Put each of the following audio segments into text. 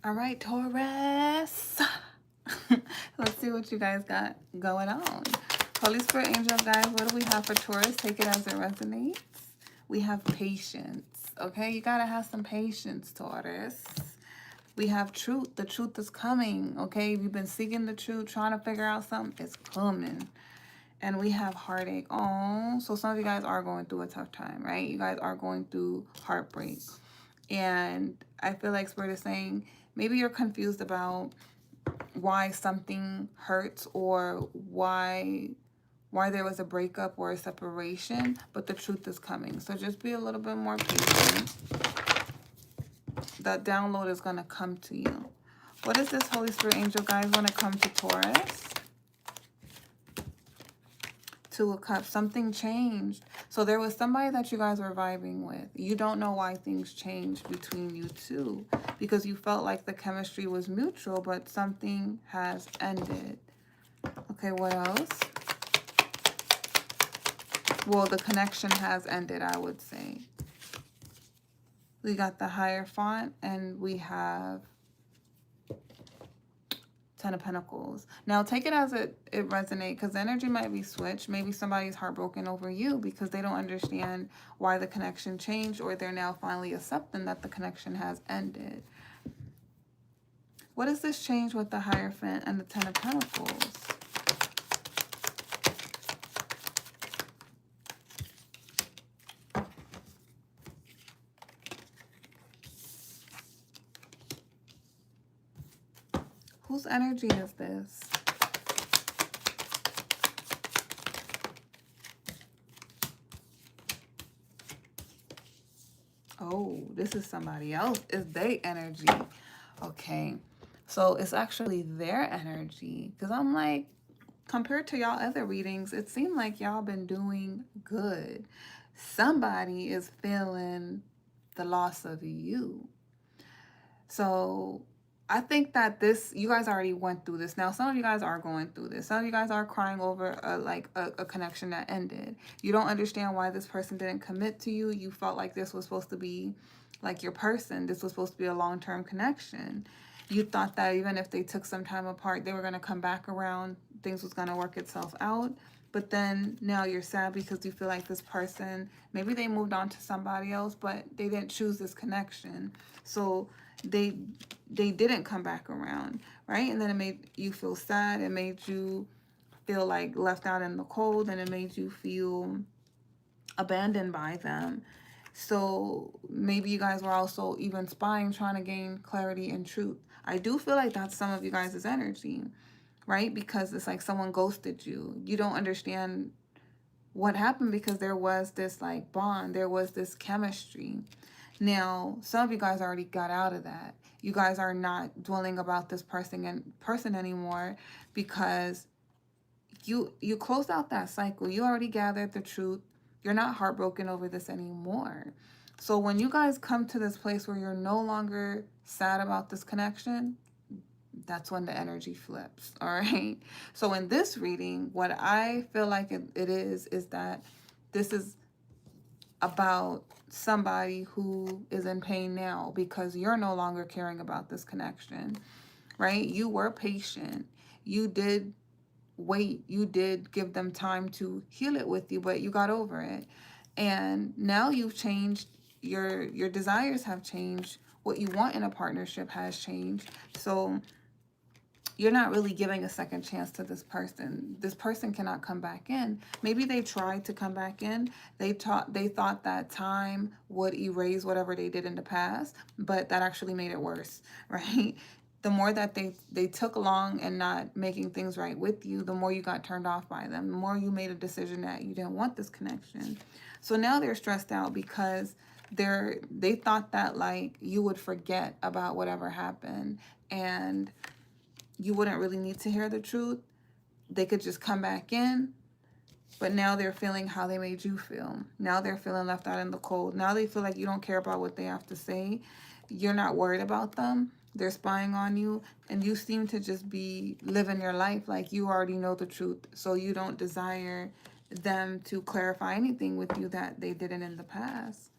All right, Taurus. Let's see what you guys got going on. Holy Spirit, angel, guys, what do we have for Taurus? Take it as it resonates. We have patience. Okay, you gotta have some patience, Taurus. We have truth. The truth is coming. Okay, if you've been seeking the truth, trying to figure out something, it's coming. And we have heartache. Oh, so some of you guys are going through a tough time, right? You guys are going through heartbreak. And I feel like Spirit is saying maybe you're confused about why something hurts or why there was a breakup or a separation, but the truth is coming. So just be a little bit more patient. That download is going to come to you. What is this, Holy Spirit angel, guys, when it comes to Taurus? Two of Cups. Something changed. So there was somebody that you guys were vibing with. You don't know why things changed between you two, because you felt like the chemistry was mutual, but something has ended. Okay, what else? Well, the connection has ended, I would say. We got the Hierophant, and we have Ten of Pentacles. Now, take it as it resonates, because the energy might be switched. Maybe somebody's heartbroken over you because they don't understand why the connection changed, or they're now finally accepting that the connection has ended. What is this change with the Hierophant and the Ten of Pentacles? Whose energy is this? Oh, this is somebody else. It's their energy. Okay. So it's actually their energy. Because I'm like, compared to y'all other readings, it seemed like y'all been doing good. Somebody is feeling the loss of you. So I think that you guys already went through this. Now, some of you guys are going through this. Some of you guys are crying over a connection that ended. You don't understand why this person didn't commit to you. You felt like this was supposed to be like your person. This was supposed to be a long-term connection. You thought that even if they took some time apart, they were going to come back around. Things was going to work itself out. But then now you're sad because you feel like this person, maybe they moved on to somebody else, but they didn't choose this connection. So they didn't come back around, right? And then it made you feel sad. It made you feel like left out in the cold, and it made you feel abandoned by them. So maybe you guys were also even spying, trying to gain clarity and truth. I do feel like that's some of you guys' energy, right? Because it's like someone ghosted you. You don't understand what happened because there was this like bond. There was this chemistry. Now, some of you guys already got out of that. You guys are not dwelling about this person anymore because you closed out that cycle. You already gathered the truth. You're not heartbroken over this anymore. So when you guys come to this place where you're no longer sad about this connection, that's when the energy flips, all right? So in this reading, what I feel like it is that this is about somebody who is in pain now because you're no longer caring about this connection, right? You were patient. You did wait. You did give them time to heal it with you, but you got over it. And now you've changed. Your desires have changed. What you want in a partnership has changed. So you're not really giving a second chance to this person. This person cannot come back in. Maybe they tried to come back in. They thought that time would erase whatever they did in the past, but that actually made it worse, right? The more that they took long and not making things right with you, the more you got turned off by them, the more you made a decision that you didn't want this connection. So now they're stressed out because they thought that like you would forget about whatever happened and you wouldn't really need to hear the truth. They could just come back in, but now they're feeling how they made you feel. Now they're feeling left out in the cold. Now they feel like you don't care about what they have to say. You're not worried about them. They're spying on you, and you seem to just be living your life like you already know the truth, so you don't desire them to clarify anything with you that they didn't in the past.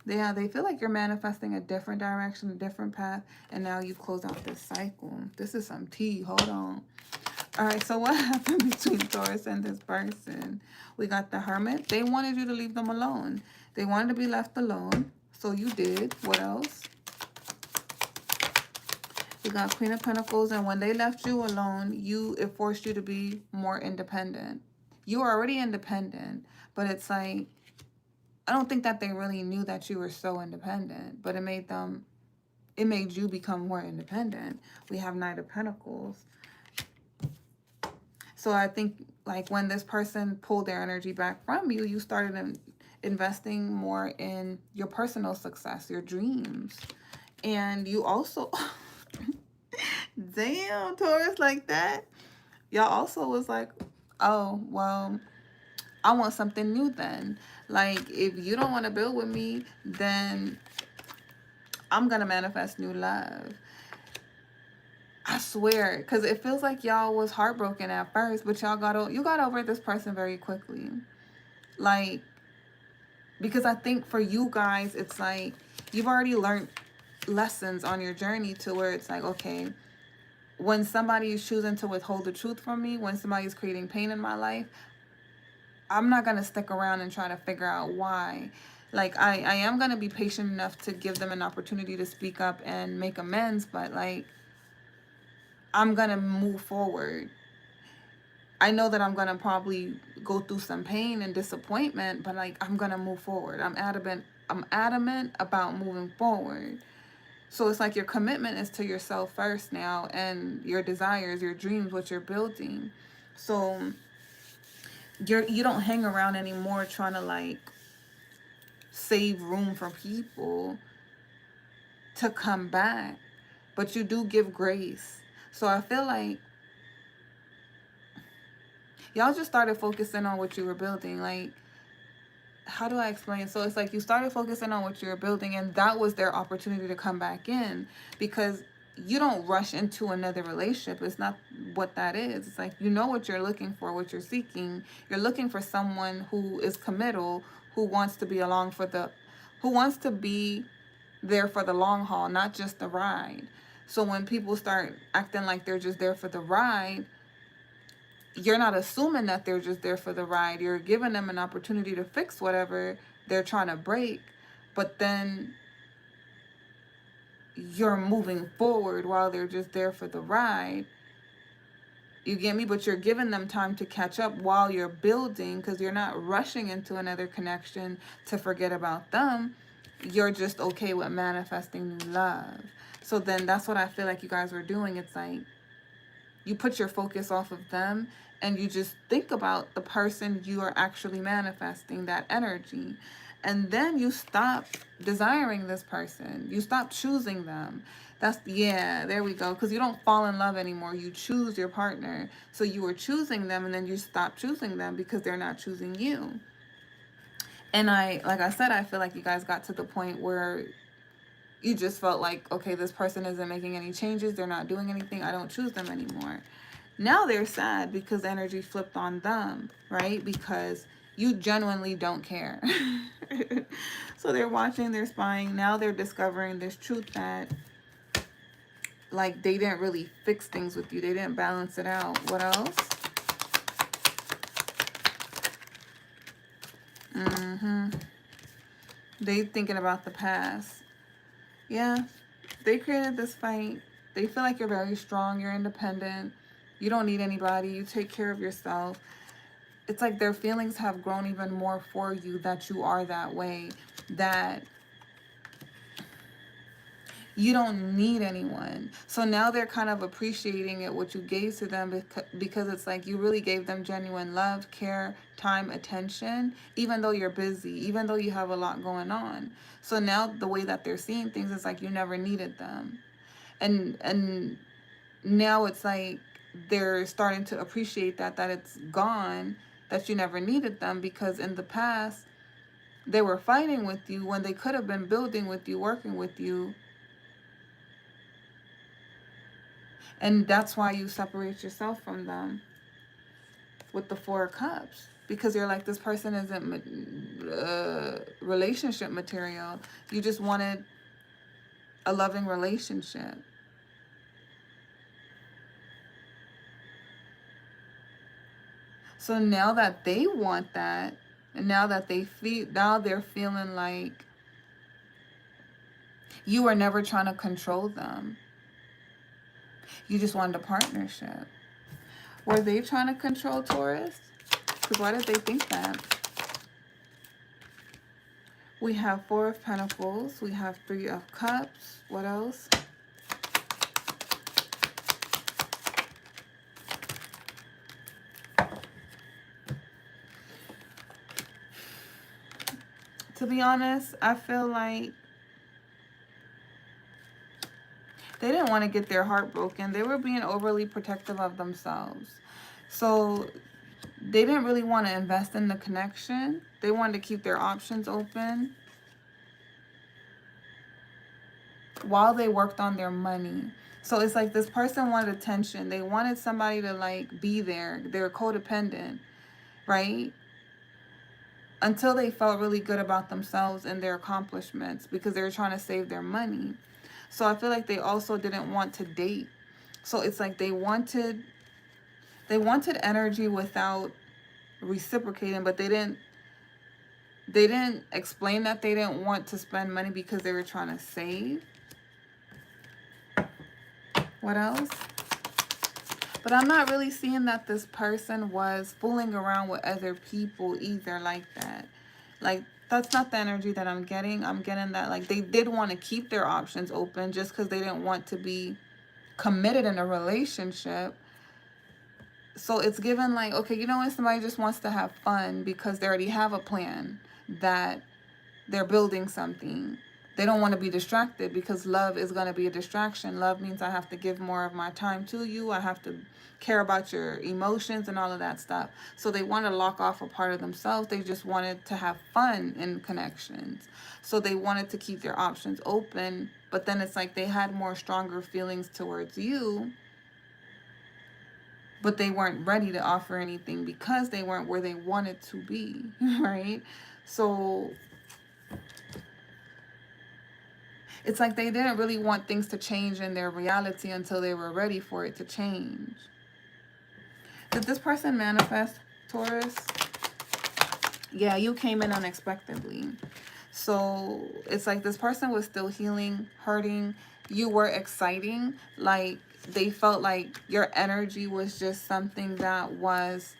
Yeah, they feel like you're manifesting a different direction, a different path, and now you close out this cycle. This is some tea. Hold on. All right, so what happened between Taurus and this person? We got the Hermit. They wanted you to leave them alone. They wanted to be left alone, so you did. What else? We got Queen of Pentacles, and when they left you alone, it forced you to be more independent. You were already independent, but it's like, I don't think that they really knew that you were so independent, but it made you become more independent. We have Knight of Pentacles. So I think like when this person pulled their energy back from you, you started investing more in your personal success, your dreams. And you also, damn, Taurus, like that. Y'all also was like, oh, well, I want something new then. Like, if you don't want to build with me, then I'm going to manifest new love. I swear, because it feels like y'all was heartbroken at first, but you got over this person very quickly. Like, because I think for you guys, it's like you've already learned lessons on your journey to where it's like, okay, when somebody is choosing to withhold the truth from me, when somebody is creating pain in my life, I'm not going to stick around and try to figure out why. Like, I am going to be patient enough to give them an opportunity to speak up and make amends, but like, I'm going to move forward. I know that I'm going to probably go through some pain and disappointment, but like, I'm going to move forward. I'm adamant about moving forward. So it's like your commitment is to yourself first now, and your desires, your dreams, what you're building. So you don't hang around anymore trying to like save room for people to come back, but you do give grace. So I feel like y'all just started focusing on what you were building. Like, how do I explain? So it's like you started focusing on what you were building, and that was their opportunity to come back in, because you don't rush into another relationship. It's not what that is. It's like, you know what you're looking for, what you're seeking. You're looking for someone who is committal, who wants to be who wants to be there for the long haul, not just the ride. So when people start acting like they're just there for the ride, you're not assuming that they're just there for the ride. You're giving them an opportunity to fix whatever they're trying to break, but then you're moving forward while they're just there for the ride. You get me? But you're giving them time to catch up while you're building, because you're not rushing into another connection to forget about them. You're just okay with manifesting new love. So then that's what I feel like you guys were doing. It's like you put your focus off of them and you just think about the person you are actually manifesting, that energy. And then you stop desiring this person. You stop choosing them. Yeah, there we go. Because you don't fall in love anymore. You choose your partner. So you were choosing them, and then you stop choosing them because they're not choosing you. And like I said, I feel like you guys got to the point where you just felt like, okay, this person isn't making any changes. They're not doing anything. I don't choose them anymore. Now they're sad because energy flipped on them, right? Because you genuinely don't care. So they're watching, they're spying. Now they're discovering this truth that, like, they didn't really fix things with you. They didn't balance it out. What else? They thinking about the past. Yeah, they created this fight. They feel like you're very strong. You're independent. You don't need anybody. You take care of yourself. It's like their feelings have grown even more for you, that you are that way, that you don't need anyone. So now they're kind of appreciating it, what you gave to them, because it's like you really gave them genuine love, care, time, attention, even though you're busy, even though you have a lot going on. So now the way that they're seeing things is like you never needed them. And now it's like they're starting to appreciate that it's gone, that you never needed them, because in the past they were fighting with you when they could have been building with you, working with you. And that's why you separate yourself from them with the Four of Cups, because you're like, this person isn't relationship material. You just wanted a loving relationship. So now that they want that, and now that now they're feeling like you were never trying to control them. You just wanted a partnership. Were they trying to control Taurus? Because why did they think that? We have 4 of Pentacles. We have 3 of Cups. What else? To be honest, I feel like they didn't want to get their heart broken. They were being overly protective of themselves. So they didn't really want to invest in the connection. They wanted to keep their options open while they worked on their money. So it's like this person wanted attention. They wanted somebody to like be there. They're codependent, right? Until they felt really good about themselves and their accomplishments because they were trying to save their money. So I feel like they also didn't want to date. So it's like they wanted energy without reciprocating, but they didn't explain that they didn't want to spend money because they were trying to save. What else? But I'm not really seeing that this person was fooling around with other people either like that. Like, that's not the energy that I'm getting. I'm getting that, like, they did want to keep their options open just because they didn't want to be committed in a relationship. So it's given like, okay, you know what? Somebody just wants to have fun because they already have a plan that they're building something. They don't want to be distracted because love is going to be a distraction. Love means I have to give more of my time to you. I have to care about your emotions and all of that stuff. So they want to lock off a part of themselves. They just wanted to have fun in connections. So they wanted to keep their options open. But then it's like they had more stronger feelings towards you. But they weren't ready to offer anything because they weren't where they wanted to be, right? So it's like they didn't really want things to change in their reality until they were ready for it to change. Did this person manifest, Taurus? Yeah, you came in unexpectedly. So it's like this person was still healing, hurting. You were exciting. Like, they felt like your energy was just something that was,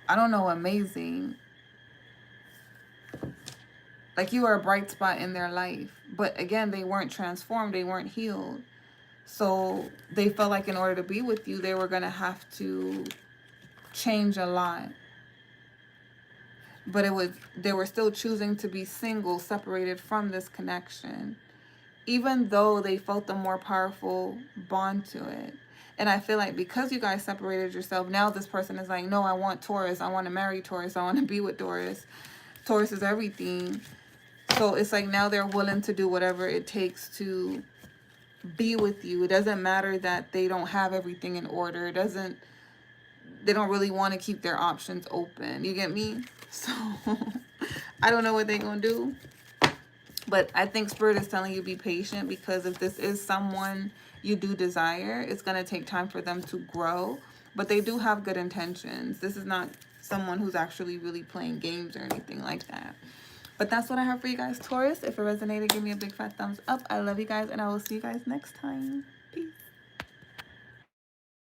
I don't know, amazing. Like, you were a bright spot in their life. But again, they weren't transformed. They weren't healed. So they felt like in order to be with you, they were going to have to change a lot. But they were still choosing to be single, separated from this connection, even though they felt the more powerful bond to it. And I feel like because you guys separated yourself, now this person is like, no, I want Taurus. I want to marry Taurus. I want to be with Taurus. Taurus is everything. So it's like now they're willing to do whatever it takes to be with you. It doesn't matter that they don't have everything in order. They don't really want to keep their options open. You get me? So I don't know what they're going to do. But I think Spirit is telling you be patient, because if this is someone you do desire, it's going to take time for them to grow. But they do have good intentions. This is not someone who's actually really playing games or anything like that. But that's what I have for you guys, Taurus. If it resonated, give me a big fat thumbs up. I love you guys, and I will see you guys next time. Peace.